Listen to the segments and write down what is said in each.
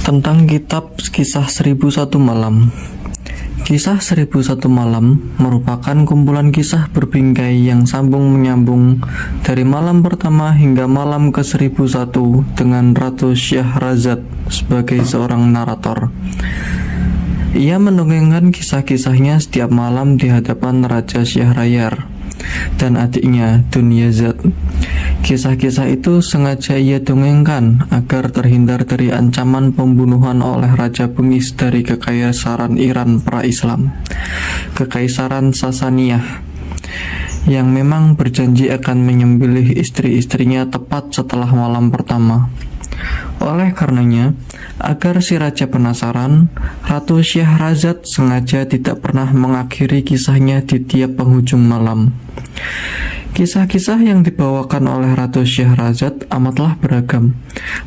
Tentang kitab Kisah 1001 Malam. Kisah 1001 Malam merupakan kumpulan kisah berbingkai yang sambung menyambung dari malam pertama hingga malam ke-1001 dengan Ratu Syahrazad sebagai seorang narator. Ia mendongengkan kisah-kisahnya setiap malam di hadapan Raja Syahrayar dan adiknya Dunyazad. Kisah-kisah itu sengaja ia dongengkan agar terhindar dari ancaman pembunuhan oleh Raja Bengis dari Kekaisaran Iran pra-Islam, Kekaisaran Sasaniyah, yang memang berjanji akan menyembelih istri-istrinya tepat setelah malam pertama. Oleh karenanya, agar si raja penasaran, Ratu Syahrazad sengaja tidak pernah mengakhiri kisahnya di tiap penghujung malam. Kisah-kisah yang dibawakan oleh Ratu Syahrazad amatlah beragam.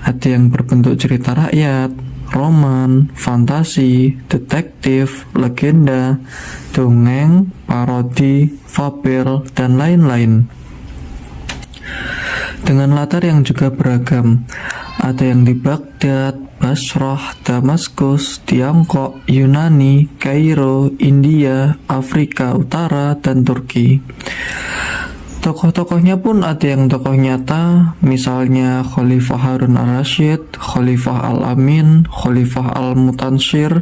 Ada yang berbentuk cerita rakyat, roman, fantasi, detektif, legenda, dongeng, parodi, fabel, dan lain-lain. Dengan latar yang juga beragam. Ada yang di Baghdad, Basrah, Damaskus, Tiongkok, Yunani, Kairo, India, Afrika Utara, dan Turki. Tokoh-tokohnya pun ada yang tokoh nyata, misalnya Khalifah Harun al-Rashid, Khalifah al-Amin, Khalifah al-Mutanshir,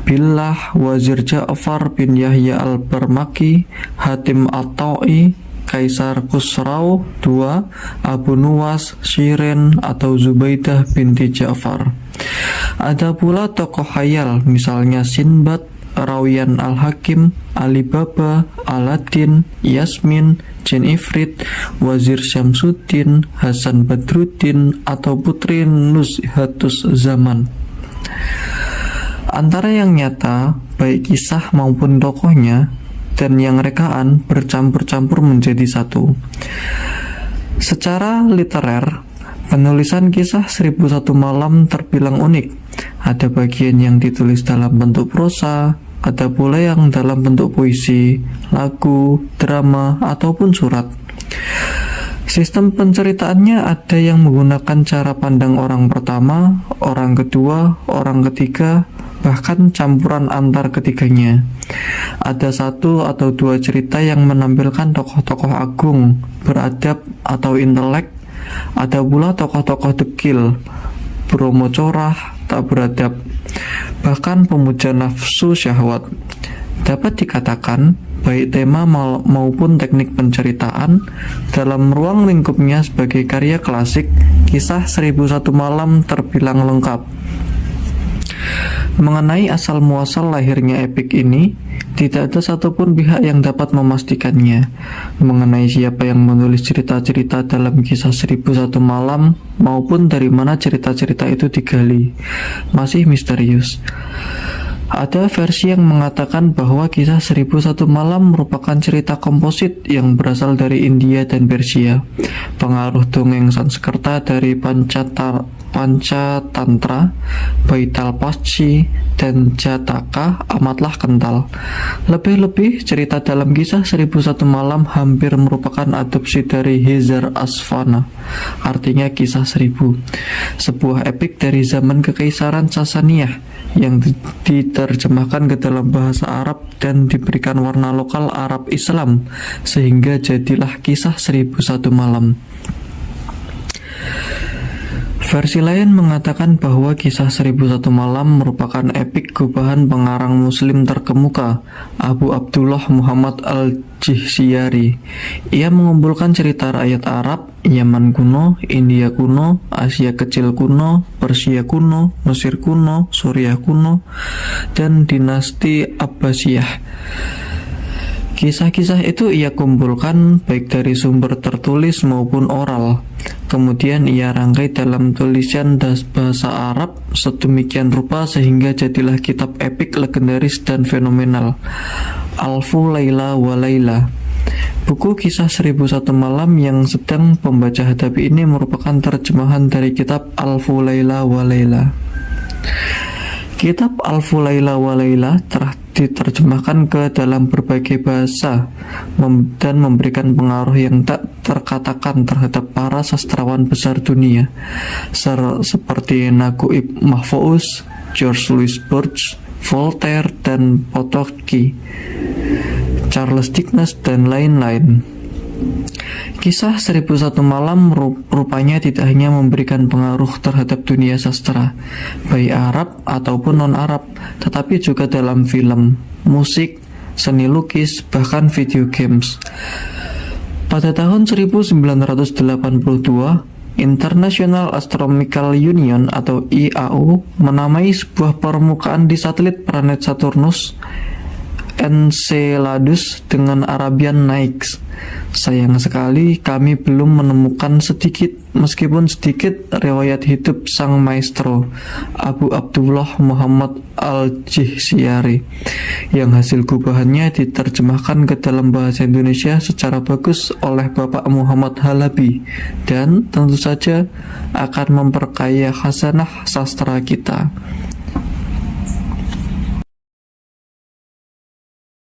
Billah, Wazir Ja'far bin Yahya al-Barmaki, Hatim at-Ta'i, Kaisar Khusrau II, Abu Nuwas, Shirin, atau Zubaidah binti Ja'far. Ada pula tokoh khayal, misalnya Sinbad, Rawiyan al-Hakim, Alibaba, Aladin, Yasmin, Jin Ifrit, Wazir Syamsuddin, Hasan Badruddin, atau Putri Nuzhatus Zaman. Antara yang nyata, baik kisah maupun tokohnya, dan yang rekaan bercampur-campur menjadi satu. Secara literer, penulisan kisah 1001 Malam terbilang unik. Ada bagian yang ditulis dalam bentuk prosa, ada pula yang dalam bentuk puisi, lagu, drama, ataupun surat. Sistem penceritaannya ada yang menggunakan cara pandang orang pertama, orang kedua, orang ketiga, bahkan campuran antar ketiganya. Ada satu atau dua cerita yang menampilkan tokoh-tokoh agung, beradab atau intelek. Ada pula tokoh-tokoh dekil, bromo corah, tak beradab, bahkan pemuja nafsu syahwat. Dapat dikatakan, baik tema maupun teknik penceritaan dalam ruang lingkupnya sebagai karya klasik, Kisah 1001 Malam terbilang lengkap. Mengenai asal-muasal lahirnya epik ini, tidak ada satupun pihak yang dapat memastikannya. Mengenai siapa yang menulis cerita-cerita dalam Kisah 1001 Malam maupun dari mana cerita-cerita itu digali, masih misterius. Ada versi yang mengatakan bahwa Kisah 1001 Malam merupakan cerita komposit yang berasal dari India dan Persia. Pengaruh dongeng Sanskerta dari Pancatantra, Baitalpaksi, dan Jataka amatlah kental. Lebih-lebih, cerita dalam Kisah 1001 Malam hampir merupakan adopsi dari Hezar Asfana, artinya kisah 1000, sebuah epik dari zaman Kekaisaran Sasaniyah yang diterjemahkan ke dalam bahasa Arab dan diberikan warna lokal Arab Islam, sehingga jadilah Kisah 1001 Malam. Versi lain mengatakan bahwa Kisah 1001 Malam merupakan epik gubahan pengarang muslim terkemuka, Abu Abdullah Muhammad al-Jihsyari. Ia mengumpulkan cerita rakyat Arab, Yaman kuno, India kuno, Asia kecil kuno, Persia kuno, Mesir kuno, Suriah kuno, dan dinasti Abbasiyah. Kisah-kisah itu ia kumpulkan baik dari sumber tertulis maupun oral. Kemudian ia rangkai dalam tulisan bahasa Arab sedemikian rupa sehingga jadilah kitab epik legendaris dan fenomenal, Alfu Laila wa Laila. Buku Kisah 1001 Malam yang sedang pembaca hadapi ini merupakan terjemahan dari kitab Alfu Laila wa Laila. Kitab Alfu Laila wa Laila telah diterjemahkan ke dalam berbagai bahasa dan memberikan pengaruh yang tak terkatakan terhadap para sastrawan besar dunia seperti Naguib Mahfouz, George Louis Borges, Voltaire dan Potocki, Charles Dickens, dan lain-lain. Kisah 1001 Malam rupanya tidak hanya memberikan pengaruh terhadap dunia sastra, baik Arab ataupun non-Arab, tetapi juga dalam film, musik, seni lukis, bahkan video games. Pada tahun 1982, International Astronomical Union atau IAU menamai sebuah permukaan di satelit planet Saturnus Enceladus dengan Arabian Nights. Sayang sekali kami belum menemukan meskipun sedikit riwayat hidup sang maestro Abu Abdullah Muhammad Al-Jihsyari yang hasil gubahannya diterjemahkan ke dalam bahasa Indonesia secara bagus oleh Bapak Muhammad Halabi dan tentu saja akan memperkaya khazanah sastra kita.